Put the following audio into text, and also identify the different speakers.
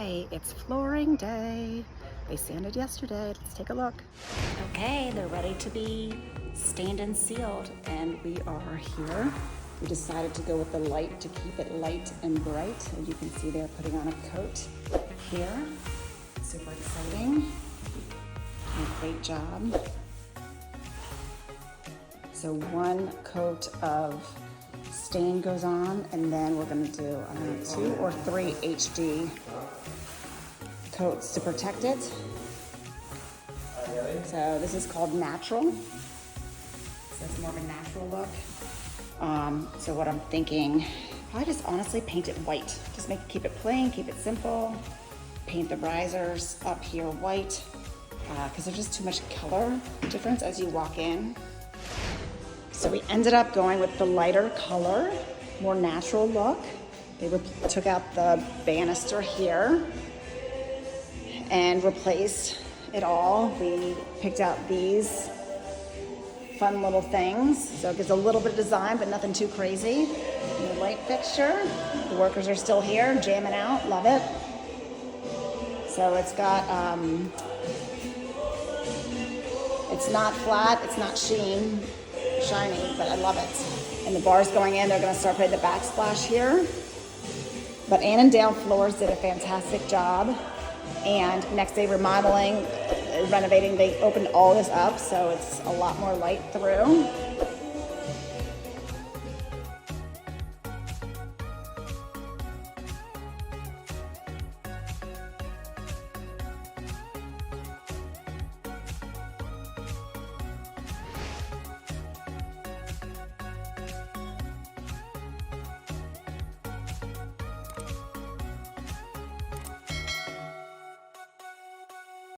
Speaker 1: Hi, it's flooring day. They sanded yesterday. Let's take a look. Okay, they're ready to be stained and sealed, and we are here. We decided to go with the light to keep it light and bright. As you can see, they're putting on a coat here. Super exciting. And great job. So one coat of stain goes on, and then we're going to do 2 or 3 HD coats to protect it. So this is called natural. So it's more of a natural look. So what I'm thinking, probably just honestly paint it white. Just keep it plain, keep it simple. Paint the risers up here white, because there's just too much color difference as you walk in. So we ended up going with the lighter color, more natural look. They took out the banister here and replaced it all. We picked out these fun little things. So it gives a little bit of design, but nothing too crazy. The light fixture. The workers are still here, jamming out, love it. So it's got, it's not flat, it's not shiny, but I love it. And the bars going in, they're gonna start putting the backsplash here. But Ann and Dale Floors did a fantastic job. And next day remodeling, renovating, they opened all this up, so it's a lot more light through.